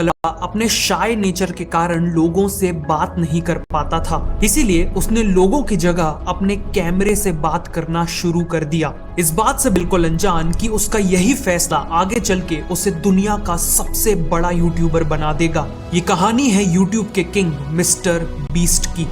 अपने shy nature के कारण लोगों से बात नहीं कर पाता था। इसीलिए उसने लोगों की जगह अपने कैमरे से बात करना शुरू कर दिया, इस बात से बिल्कुल अनजान कि उसका यही फैसला आगे चल के उसे दुनिया का सबसे बड़ा यूट्यूबर बना देगा। ये कहानी है यूट्यूब के किंग मिस्टर बीस्ट की।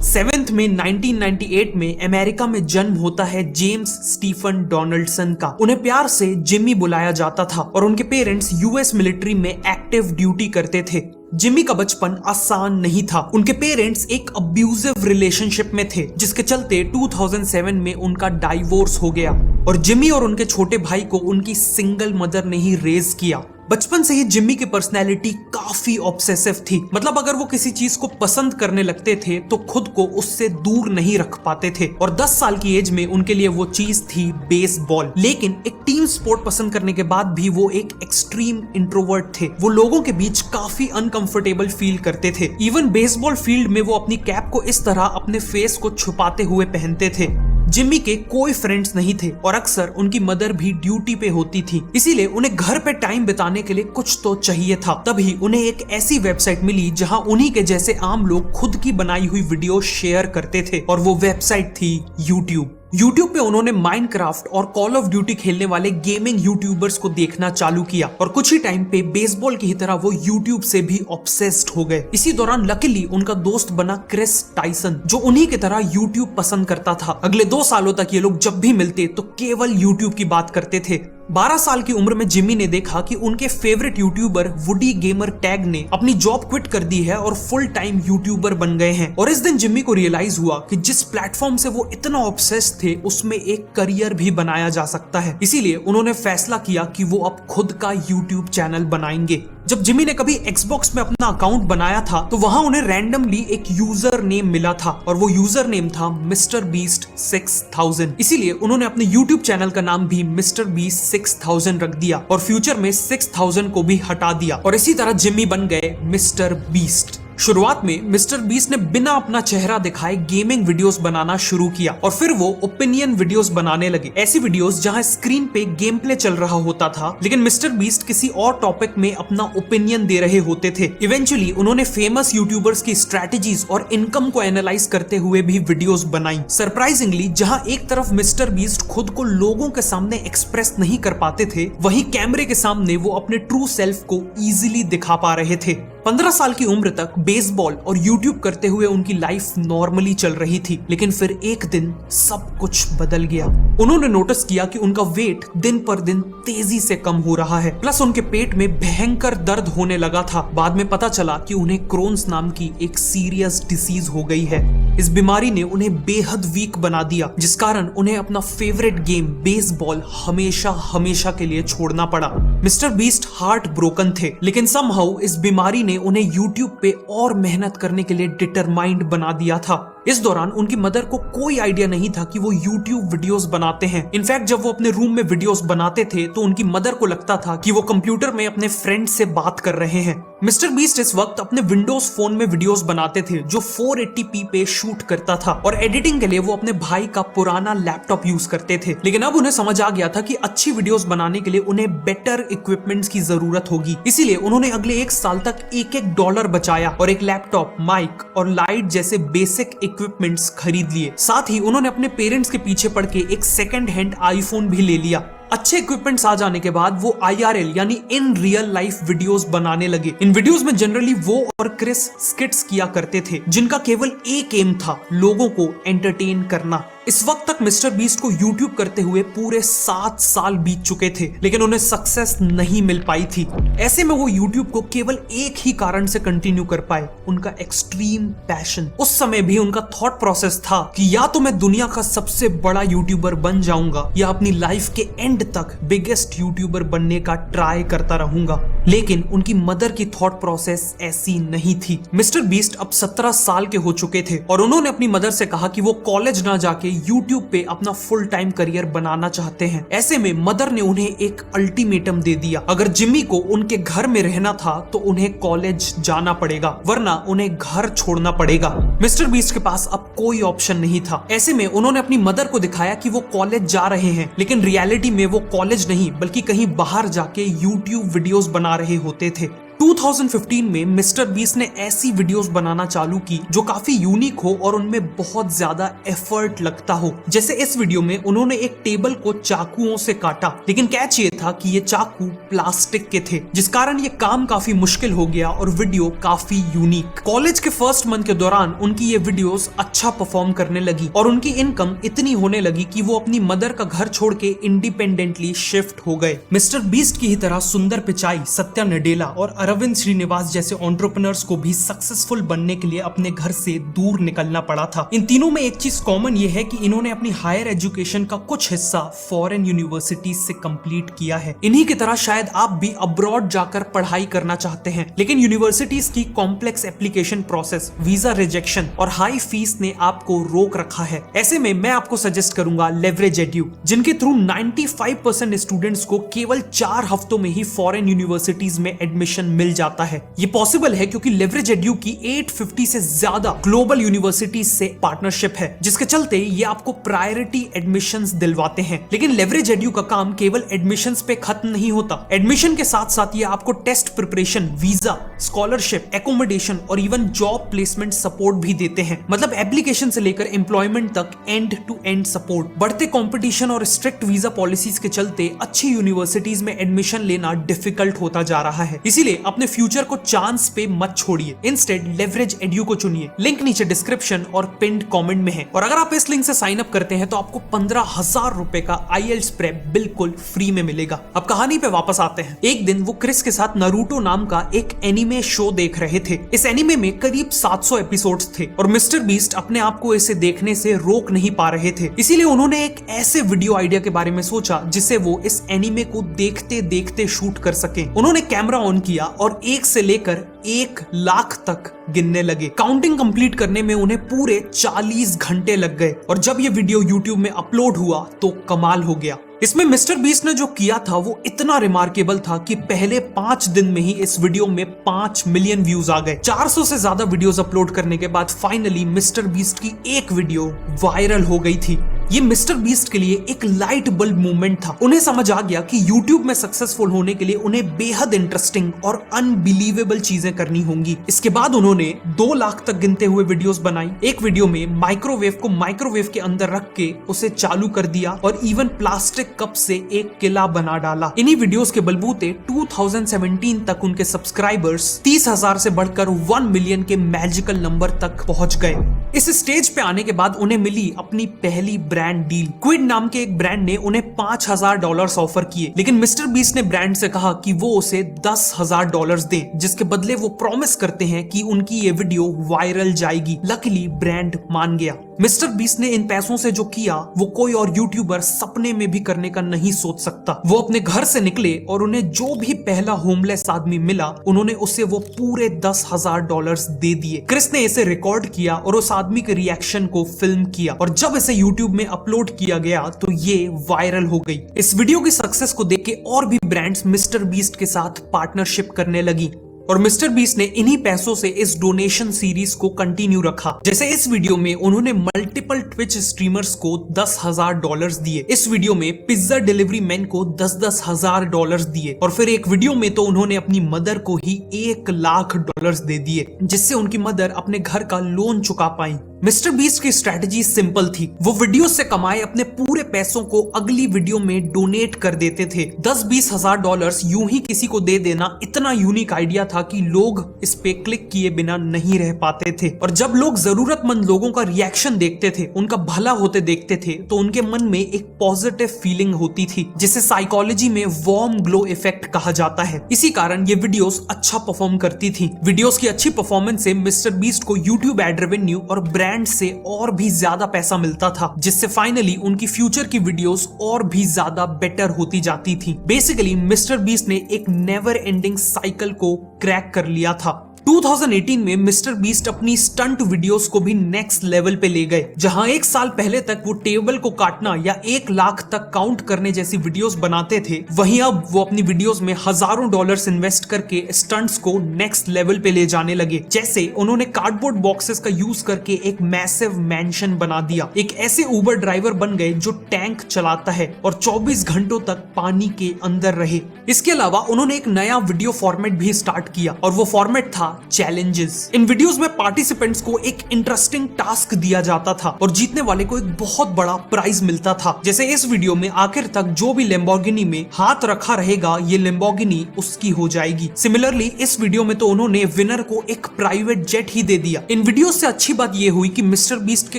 7 मई 1998 में अमेरिका में जन्म होता है जेम्स स्टीफन डोनाल्डसन का। उन्हें प्यार से जिमी बुलाया जाता था और उनके पेरेंट्स यूएस मिलिट्री में एक्टिव ड्यूटी करते थे। जिमी का बचपन आसान नहीं था। उनके पेरेंट्स एक अब्यूजिव रिलेशनशिप में थे, जिसके चलते 2007 में उनका डाइवोर्स हो गया और जिमी और उनके छोटे भाई को उनकी सिंगल मदर ने ही रेज किया। बचपन से ही जिम्मी की पर्सनैलिटी काफी ऑब्सेसिव थी। मतलब अगर वो किसी चीज को पसंद करने लगते थे तो खुद को उससे दूर नहीं रख पाते थे और 10 साल की एज में उनके लिए वो चीज थी बेसबॉल। लेकिन एक टीम स्पोर्ट पसंद करने के बाद भी वो एक एक्सट्रीम इंट्रोवर्ट थे। वो लोगों के बीच काफी अनकंफर्टेबल फील करते थे। इवन बेसबॉल फील्ड में वो अपनी कैप को इस तरह अपने फेस को छुपाते हुए पहनते थे। जिम्मी के कोई फ्रेंड्स नहीं थे और अक्सर उनकी मदर भी ड्यूटी पे होती थी, इसीलिए उन्हें घर पे टाइम बिताने के लिए कुछ तो चाहिए था। तभी उन्हें एक ऐसी वेबसाइट मिली जहां उन्हीं के जैसे आम लोग खुद की बनाई हुई वीडियो शेयर करते थे और वो वेबसाइट थी यूट्यूब। यूट्यूब पे उन्होंने माइनक्राफ्ट और कॉल ऑफ ड्यूटी खेलने वाले गेमिंग यूट्यूबर्स को देखना चालू किया और कुछ ही टाइम पे बेसबॉल की ही तरह वो यूट्यूब से भी ऑब्सेस्ड हो गए। इसी दौरान लकीली उनका दोस्त बना क्रिस टाइसन, जो उन्हीं की तरह यूट्यूब पसंद करता था। अगले 2 सालों तक ये लोग जब भी मिलते तो केवल यूट्यूब की बात करते थे। 12 साल की उम्र में जिम्मी ने देखा कि उनके favourite YouTuber woody gamer tag ने अपनी जॉब क्विट कर दी है और फुल टाइम यूट्यूबर बन गए हैं। और इस दिन जिम्मी को रियलाइज हुआ कि जिस प्लेटफॉर्म से वो इतना ऑब्सेस्ड थे उसमें एक करियर भी बनाया जा सकता है। इसीलिए उन्होंने फैसला किया कि वो अब खुद का यूट्यूब चैनल बनाएंगे। जब जिम्मी ने कभी एक्सबॉक्स में अपना अकाउंट बनाया था तो वहां उन्हें रैंडमली एक यूजर नेम मिला था और वो यूजर नेम था मिस्टर बीस्ट 6000। इसीलिए उन्होंने अपने यूट्यूब चैनल का नाम भी मिस्टर बीस्ट 6000 रख दिया और फ्यूचर में 6000 को भी हटा दिया और इसी तरह जिम्मी बन गए मिस्टर बीस्ट। शुरुआत में मिस्टर बीस्ट ने बिना अपना चेहरा दिखाए गेमिंग वीडियोस बनाना शुरू किया और फिर वो ओपिनियन वीडियोस बनाने लगे। ऐसी वीडियोस जहां स्क्रीन पे गेम प्ले चल रहा होता था लेकिन मिस्टर बीस्ट किसी और टॉपिक में अपना ओपिनियन दे रहे होते थे। इवेंचुअली उन्होंने फेमस यूट्यूबर्स की स्ट्रेटेजीज और इनकम को एनालाइज करते हुए भी वीडियोस बनाई। सरप्राइजिंगली जहां एक तरफ मिस्टर बीस्ट खुद को लोगों के सामने एक्सप्रेस नहीं कर पाते थे, वहीं कैमरे के सामने वो अपने ट्रू सेल्फ को इजीली दिखा पा रहे थे। 15 साल की उम्र तक बेसबॉल और यूट्यूब करते हुए उनकी लाइफ नॉर्मली चल रही थी, लेकिन फिर एक दिन सब कुछ बदल गया। उन्होंने नोटिस किया कि उनका वेट दिन पर दिन तेजी से कम हो रहा है, प्लस उनके पेट में भयंकर दर्द होने लगा था। बाद में पता चला कि उन्हें क्रोन्स नाम की एक सीरियस डिसीज हो गई है। इस बीमारी ने उन्हें बेहद वीक बना दिया, जिस कारण उन्हें अपना फेवरेट गेम बेसबॉल हमेशा हमेशा के लिए छोड़ना पड़ा। मिस्टर बीस्ट हार्ट ब्रोकन थे, लेकिन समहाउ इस बीमारी ने उन्हें यूट्यूब पे और मेहनत करने के लिए डिटरमाइंड बना दिया था। इस दौरान उनकी मदर को कोई आइडिया नहीं था कि वो यूट्यूब वीडियोस बनाते हैं। इनफैक्ट जब वो अपने रूम में वीडियोस बनाते थे तो उनकी मदर को लगता था कि वो कंप्यूटर में अपने फ्रेंड से बात कर रहे हैं। मिस्टर बीस्ट इस वक्त अपने विंडोज फोन में वीडियोस बनाते थे जो 480p पे शूट करता था और एडिटिंग के लिए वो अपने भाई का पुराना लैपटॉप यूज करते थे। लेकिन अब उन्हें समझ आ गया था कि अच्छी वीडियोस बनाने के लिए उन्हें बेटर इक्विपमेंट्स की जरूरत होगी। इसीलिए उन्होंने अगले 1 साल तक एक डॉलर बचाया और एक लैपटॉप, माइक और लाइट जैसे बेसिक इक्विपमेंट्स खरीद लिए। साथ ही उन्होंने अपने पेरेंट्स के पीछे पड़ के एक सेकंड हैंड आईफोन भी ले लिया। अच्छे इक्विपमेंट्स आ जाने के बाद वो IRL यानी इन रियल लाइफ वीडियोस बनाने लगे। इन वीडियोस में जनरली वो और क्रिस स्किट्स किया करते थे जिनका केवल एक एम था, लोगों को एंटरटेन करना। इस वक्त तक मिस्टर बीस्ट को यूट्यूब करते हुए पूरे 7 साल बीत चुके थे, लेकिन उन्हें सक्सेस नहीं मिल पाई थी। ऐसे में वो यूट्यूब को केवल एक ही कारण से कंटिन्यू कर पाए, उनका एक्सट्रीम पैशन। उस समय भी उनका थॉट प्रोसेस था कि या तो मैं दुनिया का सबसे बड़ा यूट्यूबर बन जाऊंगा या अपनी लाइफ के एंड तक बिगेस्ट यूट्यूबर बनने का ट्राई करता रहूंगा। लेकिन उनकी मदर की थॉट प्रोसेस ऐसी नहीं थी। मिस्टर बीस्ट अब 17 साल के हो चुके थे और उन्होंने अपनी मदर से कहा कि वो कॉलेज ना जाके यूट्यूब पे अपना फुल टाइम करियर बनाना चाहते हैं। ऐसे में मदर ने उन्हें एक अल्टीमेटम दे दिया, अगर जिम्मी को उनके घर में रहना था तो उन्हें कॉलेज जाना पड़ेगा, वरना उन्हें घर छोड़ना पड़ेगा। मिस्टर बीस्ट के पास अब कोई ऑप्शन नहीं था। ऐसे में उन्होंने अपनी मदर को दिखाया कि वो कॉलेज जा रहे हैं, लेकिन रियलिटी में वो कॉलेज नहीं बल्कि कहीं बाहर जाके यूट्यूब वीडियोस बना रहे होते थे। 2015 में मिस्टर बीस्ट ने ऐसी वीडियोस बनाना चालू की जो काफी यूनिक हो और उनमें बहुत ज्यादा एफर्ट लगता हो। जैसे इस वीडियो में उन्होंने एक टेबल को चाकुओं से काटा, लेकिन कैच ये था कि ये चाकू प्लास्टिक के थे, जिस कारण ये काम काफी मुश्किल हो गया और वीडियो काफी यूनिक। कॉलेज के फर्स्ट मंथ के दौरान उनकी ये वीडियोस अच्छा परफॉर्म करने लगी और उनकी इनकम इतनी होने लगी कि वो अपनी मदर का घर छोड़ के इंडिपेंडेंटली शिफ्ट हो गए। मिस्टर बीस्ट की ही तरह सुंदर पिचाई, सत्या नडेला और अरविंद श्रीनिवास जैसे एंटरप्रेन्योर्स को भी सक्सेसफुल बनने के लिए अपने घर से दूर निकलना पड़ा था। इन तीनों में एक चीज कॉमन ये है कि इन्होंने अपनी हायर एजुकेशन का कुछ हिस्सा फॉरेन यूनिवर्सिटीज से कंप्लीट किया है। इन्हीं की तरह शायद आप भी अब्रॉड जाकर पढ़ाई करना चाहते हैं, लेकिन यूनिवर्सिटीज की complex application process, visa rejection और हाई फीस ने आपको रोक रखा है। ऐसे में मैं आपको सजेस्ट करूंगा लेवरेज एड्यू, जिनके थ्रू 95% स्टूडेंट्स को केवल 4 हफ्तों में ही फॉरेन यूनिवर्सिटीज में एडमिशन मिल जाता है। ये पॉसिबल है क्योंकि लेवरेज एड्यू की 850 से ज्यादा ग्लोबल यूनिवर्सिटीज से पार्टनरशिप है, जिसके चलते ये आपको प्रायोरिटी एडमिशंस दिलवाते हैं। लेकिन लेवरेज एड्यू का काम केवल एडमिशंस पे खत्म नहीं होता। एडमिशन के साथ साथ ये आपको test preparation, visa, scholarship, accommodation और इवन जॉब प्लेसमेंट सपोर्ट भी देते हैं। मतलब एप्लीकेशन से लेकर एम्प्लॉयमेंट तक एंड टू एंड सपोर्ट। बढ़ते कंपटीशन और स्ट्रिक्ट वीजा पॉलिसीज के चलते अच्छी यूनिवर्सिटीज में एडमिशन लेना डिफिकल्ट होता जा रहा है। इसीलिए अपने फ्यूचर को चांस पे मत छोड़िए, इंस्टेड लेवरेज एड्यू को चुनिए। लिंक नीचे डिस्क्रिप्शन और पिन्ड कमेंट में है। और अगर आप इस लिंक से साइन अप करते हैं तो आपको 15,000 रुपए का IELTS प्रेप बिल्कुल फ्री में मिलेगा। अब कहानी पे वापस आते हैं। एक दिन वो क्रिस के साथ नारुतो नाम का एक एनिमे शो देख रहे थे। इस एनिमे में करीब 700 एपिसोड्स थे और मिस्टर बीस्ट अपने आप को इसे देखने से रोक नहीं पा रहे थे। इसीलिए उन्होंने एक ऐसे वीडियो आइडिया के बारे में सोचा जिससे वो इस एनिमे को देखते देखते शूट कर सके। उन्होंने कैमरा ऑन किया और 1 से लेकर 1 लाख तक गिनने लगे। काउंटिंग कंप्लीट करने में उन्हें पूरे 40 घंटे लग गए और जब ये वीडियो यूट्यूब में अपलोड हुआ तो कमाल हो गया। इसमें मिस्टर बीस्ट ने जो किया था वो इतना रिमार्केबल था कि पहले 5 दिन में ही इस वीडियो में 5 मिलियन व्यूज आ गए। 400 से ज्यादा वीडियोस अपलोड करने के बाद फाइनली मिस्टर बीस्ट की एक वीडियो वायरल हो गई थी। ये मिस्टर बीस्ट के लिए एक लाइट बल्ब मूवमेंट था। उन्हें समझ आ गया कि यूट्यूब में सक्सेसफुल होने के लिए उन्हें बेहद इंटरेस्टिंग और अनबिलीवेबल चीजें करनी होंगी। इसके बाद उन्होंने 2 लाख तक गिनते हुए वीडियोस बनाई। एक वीडियो में माइक्रोवेव को माइक्रोवेव के अंदर रख के उसे चालू कर दिया और इवन प्लास्टिक कप से एक किला बना डाला। इन्हीं वीडियोस के बलबूते 2017 तक उनके सब्सक्राइबर्स 30,000 से बढ़कर 1 मिलियन के मैजिकल नंबर तक पहुंच गए। इस स्टेज पे आने के बाद उन्हें मिली अपनी पहली ब्रांड डील। क्विड नाम के एक ब्रांड ने उन्हें $5,000 ऑफर किए, लेकिन मिस्टर बीस्ट ने ब्रांड से कहा कि वो उसे $10,000 दे, जिसके बदले वो प्रॉमिस करते हैं कि उनकी ये वीडियो वायरल जाएगी। लकीली ब्रांड मान गया। मिस्टर बीस्ट ने इन पैसों से जो किया वो कोई और यूट्यूबर सपने में भी करने का नहीं सोच सकता। वो अपने घर से निकले और उन्हें जो भी पहला होमलेस आदमी मिला उन्होंने उसे वो पूरे $10,000 दे दिए। क्रिस ने इसे रिकॉर्ड किया और उस आदमी के रिएक्शन को फिल्म किया और जब इसे यूट्यूब में अपलोड किया गया तो ये वायरल हो गई। इस वीडियो की सक्सेस को देख के और भी ब्रांड्स मिस्टर बीस्ट के साथ पार्टनरशिप करने लगी और मिस्टर बीस्ट ने इन्हीं पैसों से इस डोनेशन सीरीज को कंटिन्यू रखा। जैसे इस वीडियो में उन्होंने मल्टीपल ट्विच स्ट्रीमर्स को $10,000 दिए। इस वीडियो में पिज्जा डिलीवरी मैन को $10,000 दिए और फिर एक वीडियो में तो उन्होंने अपनी मदर को ही $1 लाख दे दिए, जिससे उनकी मदर अपने घर का लोन चुका पाई। मिस्टर बीस्ट की स्ट्रेटजी सिंपल थी। वो वीडियो से कमाए अपने पूरे पैसों को अगली वीडियो में डोनेट कर देते थे। 10-20 हजार $10,000 यूं ही किसी को दे देना इतना यूनिक आइडिया था कि लोग इस पे क्लिक किए बिना नहीं रह पाते थे। और जब लोग जरूरतमंद लोगों का रिएक्शन देखते थे, उनका भला होते देखते थे, तो उनके मन में एक पॉजिटिव फीलिंग होती थी, जिसे साइकोलॉजी में वार्म ग्लो इफेक्ट कहा जाता है। इसी कारण ये वीडियोस अच्छा परफॉर्म करती थी। वीडियोस की अच्छी परफॉर्मेंस से मिस्टर बीस्ट को यूट्यूब एड रेवेन्यू और ब्रांड से और भी ज्यादा पैसा मिलता था, जिससे फाइनली उनकी फ्यूचर की वीडियोस और भी ज्यादा बेटर होती जाती थी। बेसिकली मिस्टर बीस्ट ने एक नेवर एंडिंग साइकिल को क्रैक कर लिया था। 2018 में मिस्टर बीस्ट अपनी स्टंट वीडियोस को भी नेक्स्ट लेवल पे ले गए, जहां एक साल पहले तक वो टेबल को काटना या 1 लाख तक काउंट करने जैसी वीडियोस बनाते थे, वहीं अब वो अपनी वीडियोस में हजारों डॉलर्स इन्वेस्ट करके स्टंट्स को नेक्स्ट लेवल पे ले जाने लगे। जैसे उन्होंने कार्डबोर्ड बॉक्सेस का यूज करके एक मैसिव मैंशन बना दिया, एक ऐसे उबर ड्राइवर बन गए जो टैंक चलाता है और 24 घंटों तक पानी के अंदर रहे। इसके अलावा उन्होंने एक नया वीडियो फॉर्मेट भी स्टार्ट किया और वो फॉर्मेट था चैलेंजेस। इन वीडियोस में पार्टिसिपेंट्स को एक इंटरेस्टिंग टास्क दिया जाता था और जीतने वाले को एक बहुत बड़ा प्राइज मिलता था। जैसे इस वीडियो में आखिर तक जो भी लैम्बोर्गिनी में हाथ रखा रहेगा, ये लैम्बोर्गिनी उसकी हो जाएगी। सिमिलरली इस वीडियो में तो उन्होंने विनर को एक प्राइवेट जेट ही दे दिया। इन वीडियो से अच्छी बात ये हुई कि मिस्टर बीस्ट के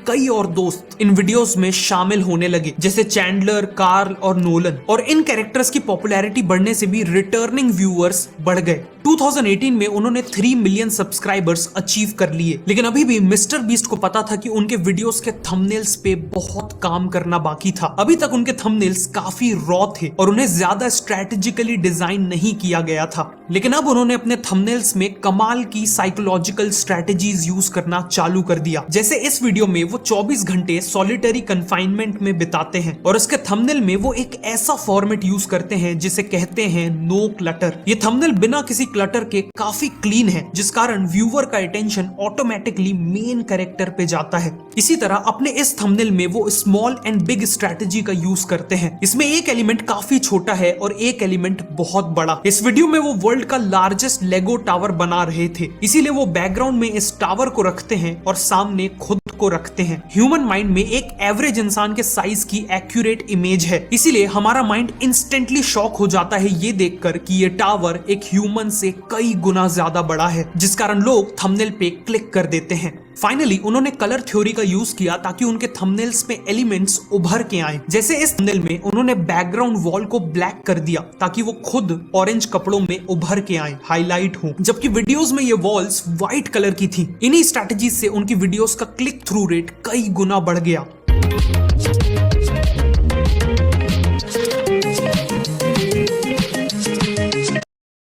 कई और दोस्त इन वीडियोस में शामिल होने लगे, जैसे चैंडलर, कार्ल और नोलन, और इन कैरेक्टर्स की पॉपुलैरिटी बढ़ने से भी रिटर्निंग व्यूअर्स बढ़ गए। 2018 में उन्होंने 3 मिलियन सब्सक्राइबर्स अचीव कर लिए, लेकिन अभी भी मिस्टर बीस्ट को पता था कि उनके वीडियोस के थंबनेल्स पे बहुत काम करना बाकी था। अभी तक उनके थंबनेल्स काफी रॉ थे और उन्हें ज्यादा स्ट्रेटेजिकली डिजाइन नहीं किया गया था, लेकिन अब उन्होंने अपने थंबनेल्स में कमाल की साइकोलॉजिकल स्ट्रेटेजीज यूज करना चालू कर दिया। जैसे इस वीडियो में वो 24 घंटे सॉलिटरी कन्फाइनमेंट में बिताते हैं और उसके थंबनेल में वो एक ऐसा फॉर्मेट यूज करते हैं जिसे कहते हैं नो क्लटर। ये थंबनेल बिना किसी क्लटर के काफी क्लीन है, जिस कारण व्यूअर का अटेंशन ऑटोमेटिकली मेन कैरेक्टर पे जाता है। इसी तरह अपने इस थंबनेल में वो स्मॉल एंड बिग स्ट्रेटेजी का यूज करते हैं। इसमें एक एलिमेंट काफी छोटा है और एक एलिमेंट बहुत बड़ा। इस वीडियो में वो वर्ल्ड का लार्जेस्ट लेगो टावर बना रहे थे, इसीलिए वो बैकग्राउंड में इस टावर को रखते हैं और सामने खुद को रखते हैं। ह्यूमन माइंड में एक एवरेज इंसान के साइज की एक्यूरेट इमेज है, इसीलिए हमारा माइंड इंस्टेंटली शॉक हो जाता है ये देखकर कि ये टावर एक ह्यूमन से कई गुना ज्यादा बड़ा है, जिस कारण लोग थंबनेल पे क्लिक कर देते हैं। फाइनली उन्होंने कलर थ्योरी का यूज किया ताकि उनके थंबनेल्स में एलिमेंट्स उभर के आए। जैसे इस थंबनेल में उन्होंने बैकग्राउंड वॉल को ब्लैक कर दिया ताकि वो खुद ऑरेंज कपड़ों में उभर के आए, हाईलाइट हो, जबकि वीडियोस में ये वॉल्स व्हाइट कलर की थी। इन्हीं स्ट्रेटजी से उनकी वीडियोस का क्लिक थ्रू रेट कई गुना बढ़ गया।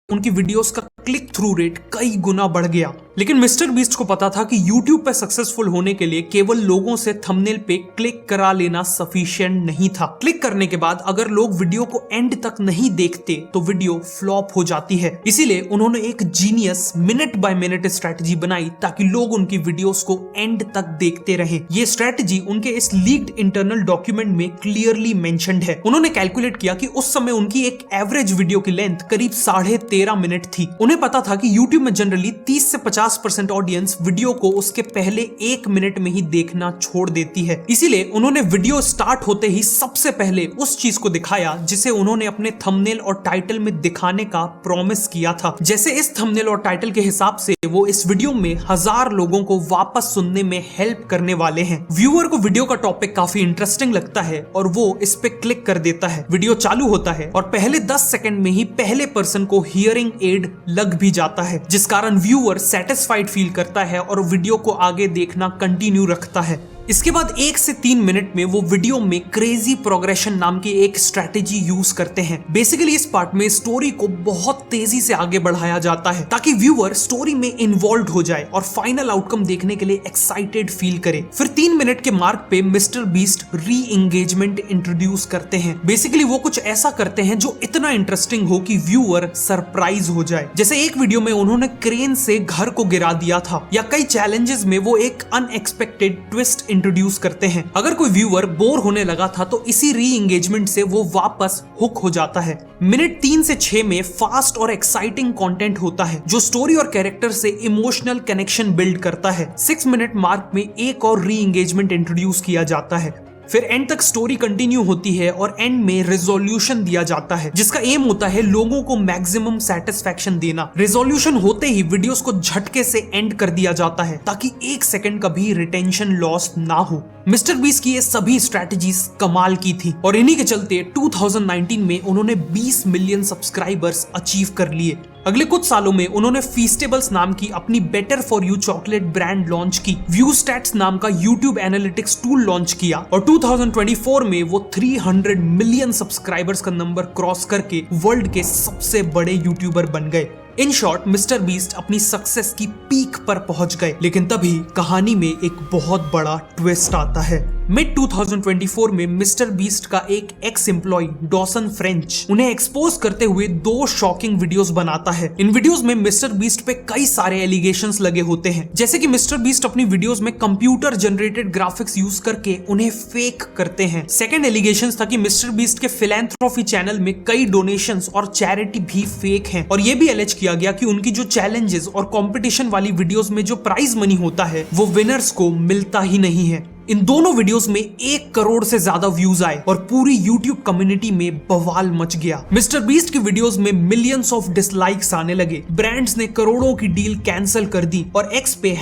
उनकी वीडियोस का क्लिक थ्रू रेट कई गुना बढ़ गया। लेकिन मिस्टर बीस्ट को पता था कि YouTube पे सक्सेसफुल होने के लिए केवल लोगों से थंबनेल पे क्लिक करा लेना सफिशिएंट नहीं था। क्लिक करने के बाद अगर लोग वीडियो को एंड तक नहीं देखते तो वीडियो फ्लॉप हो जाती है। इसीलिए उन्होंने एक genius minute by minute strategy बनाई ताकि लोग उनकी वीडियोस को एंड तक देखते रहें। ये स्ट्रेटजी उनके इस लीक्ड इंटरनल डॉक्यूमेंट में क्लियरली मेंशन्ड है। उन्होंने कैलकुलेट किया कि उस समय उनकी एक एवरेज वीडियो की लेंथ करीब 13.5 मिनट थी। उन्हें पता था कि YouTube में जनरली 30 से 50% ऑडियंस वीडियो को उसके पहले 1 मिनट में ही देखना छोड़ देती है। इसीलिए उन्होंने वीडियो स्टार्ट होते ही सबसे पहले उस चीज को दिखाया जिसे उन्होंने अपने थंबनेल और टाइटल में दिखाने का प्रॉमिस किया था। जैसे इस थंबनेल और टाइटल के हिसाब से वो इस वीडियो में 1000 लोगों को वापस सुनने में हेल्प करने वाले हैं। व्यूअर को वीडियो का टॉपिक काफी इंटरेस्टिंग लगता है और वो इस पे क्लिक कर देता है। वीडियो चालू होता है और पहले 10 सेकंड में ही पहले पर्सन को हियरिंग एड लग भी जाता है, जिस कारण व्यूअर सेटिस्फाइड फील करता है और वीडियो को आगे देखना कंटिन्यू रखता है। इसके बाद 1 से 3 मिनट में वो वीडियो में क्रेजी प्रोग्रेशन नाम की एक स्ट्रेटेजी यूज करते हैं। बेसिकली इस पार्ट में स्टोरी को बहुत तेजी से आगे बढ़ाया जाता है ताकि व्यूअर स्टोरी में इन्वॉल्व हो जाए और फाइनल आउटकम देखने के लिए एक्साइटेड फील करे। फिर 3 मिनट के मार्क पे मिस्टर बीस्ट री एंगेजमेंट इंट्रोड्यूस करते हैं। बेसिकली वो कुछ ऐसा करते हैं जो इतना इंटरेस्टिंग हो कि व्यूअर सरप्राइज हो जाए। जैसे एक वीडियो में उन्होंने क्रेन से घर को गिरा दिया था, या कई चैलेंजेस में वो एक अनएक्सपेक्टेड ट्विस्ट इंट्रोड्यूस करते हैं। अगर कोई व्यूअर बोर होने लगा था तो इसी री एंगेजमेंट से वो वापस हुक हो जाता है। मिनट 3 से 6 में फास्ट और एक्साइटिंग कंटेंट होता है जो स्टोरी और कैरेक्टर से इमोशनल कनेक्शन बिल्ड करता है। 6 मिनट मार्क में एक और री एंगेजमेंट इंट्रोड्यूस किया जाता है। फिर एंड तक स्टोरी कंटिन्यू होती है और एंड में रेजोल्यूशन दिया जाता है जिसका एम होता है लोगों को मैक्सिमम सेटिस्फैक्शन देना। रेजोल्यूशन होते ही वीडियोस को झटके से एंड कर दिया जाता है ताकि 1 सेकंड का भी रिटेंशन लॉस ना हो। मिस्टर बीस्ट की ये सभी स्ट्रेटजीज कमाल की थी और इन्हीं के चलते 2019 में उन्होंने 20 मिलियन सब्सक्राइबर्स अचीव कर लिए। अगले कुछ सालों में उन्होंने फीस्टेबल्स नाम की अपनी better for you chocolate brand launch की, व्यू स्टैट्स नाम का यूट्यूब एनालिटिक्स टूल लॉन्च किया और 2024 में वो 300 मिलियन सब्सक्राइबर्स का नंबर क्रॉस करके वर्ल्ड के सबसे बड़े यूट्यूबर बन गए। इन शॉर्ट मिस्टर बीस्ट अपनी सक्सेस की पीक पर पहुंच गए, लेकिन तभी कहानी में एक बहुत बड़ा ट्विस्ट आता है। मिड 2024 में मिस्टर बीस्ट का एक एक्स एम्प्लॉय डॉसन फ्रेंच उन्हें एक्सपोज करते हुए 2 शॉकिंग वीडियोस बनाता है। इन वीडियोस में मिस्टर बीस्ट पे कई सारे एलिगेशंस लगे होते हैं, जैसे कि मिस्टर बीस्ट अपनी वीडियोस में कंप्यूटर जनरेटेड ग्राफिक्स यूज करके उन्हें फेक करते हैं। सेकंड एलिगेशंस था कि मिस्टर बीस्ट के फिलैंथ्रोफी चैनल में कई डोनेशंस और चैरिटी भी फेक हैं, और ये भी एलिज किया गया कि उनकी जो चैलेंजेस और कंपटीशन वाली वीडियोस में जो प्राइज मनी होता है वो विनर्स को मिलता ही नहीं है। इन दोनों वीडियोस में 1 करोड़ से ज्यादा व्यूज आए और पूरी यूट्यूब कम्युनिटी में बवाल मच गया। मिस्टर बीस्ट की वीडियोस में मिलियंस ऑफ डिसलाइक्स आने लगे, ब्रांड्स ने करोड़ों की डील कैंसिल कर दी और एक्स पे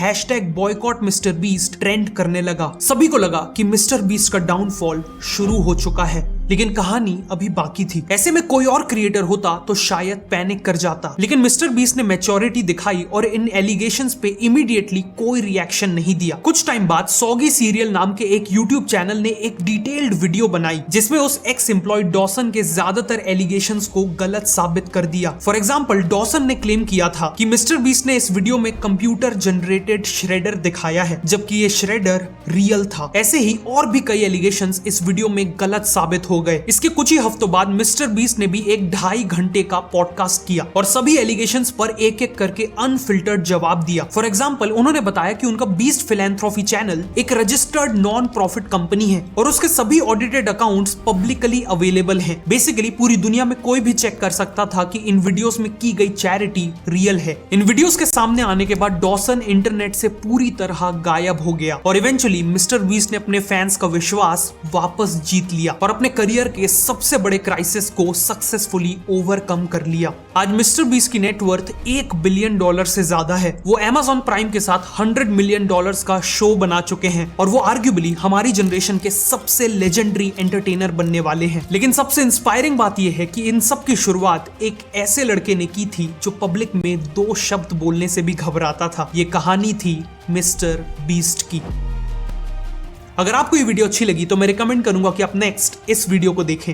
#boycott_MrBeast ट्रेंड करने लगा। सभी को लगा कि मिस्टर बीस्ट का डाउनफॉल शुरू हो चुका है, लेकिन कहानी अभी बाकी थी। ऐसे में कोई और क्रिएटर होता तो शायद पैनिक कर जाता, लेकिन मिस्टर बीस्ट ने मैच्योरिटी दिखाई और इन एलिगेशंस पे इमीडिएटली कोई रिएक्शन नहीं दिया। कुछ टाइम बाद सॉगी सीरियल नाम के एक यूट्यूब चैनल ने एक डिटेल्ड वीडियो बनाई जिसमें उस एक्स एम्प्लॉय डॉसन के ज्यादातर एलिगेशंस को गलत साबित कर दिया। फॉर एग्जांपल, डॉसन ने क्लेम किया था कि मिस्टर बीस्ट ने इस वीडियो में कंप्यूटर जनरेटेड श्रेडर दिखाया है, जबकि ये श्रेडर रियल था। ऐसे ही और भी कई एलिगेशंस इस वीडियो में गलत साबित हो गए। इसके कुछ ही हफ्तों बाद मिस्टर बीस्ट ने भी एक 2.5 घंटे का पॉडकास्ट किया और सभी एलिगेशंस पर एक-एक करके अनफिल्टर्ड जवाब दिया। फॉर एग्जांपल, उन्होंने बताया कि उनका बीस्ट फिलैंथ्रोफी चैनल एक रजिस्टर्ड नॉन प्रॉफिट कंपनी है और उसके सभी ऑडिटेड अकाउंट्स पब्लिकली अवेलेबल हैं। बेसिकली पूरी दुनिया में कोई भी चेक कर सकता था कि इन वीडियोस में की गई चैरिटी रियल है। इन वीडियोस के सामने आने के बाद डॉसन इंटरनेट से पूरी तरह गायब हो गया और इवेंचुअली मिस्टर बीस्ट ने अपने फैंस का विश्वास वापस जीत लिया और अपने करियर के सबसे बड़े क्राइसिस को सक्सेसफुली ओवरकम कर लिया। आज मिस्टर बीस्ट की नेटवर्थ $1 बिलियन से ज्यादा है। वो Amazon प्राइम के साथ $100 मिलियन का शो बना चुके हैं और वो आर्ग्यूबली हमारी जनरेशन के सबसे लेजेंडरी एंटरटेनर बनने वाले हैं। लेकिन सबसे इंस्पायरिंग बात यह है कि इन सब की शुरुआत एक ऐसे लड़के ने की थी जो पब्लिक में 2 शब्द बोलने से भी घबराता था। ये कहानी थी मिस्टर बीस्ट की। अगर आपको ये वीडियो अच्छी लगी तो मैं रिकमेंड करूंगा कि आप नेक्स्ट इस वीडियो को देखें।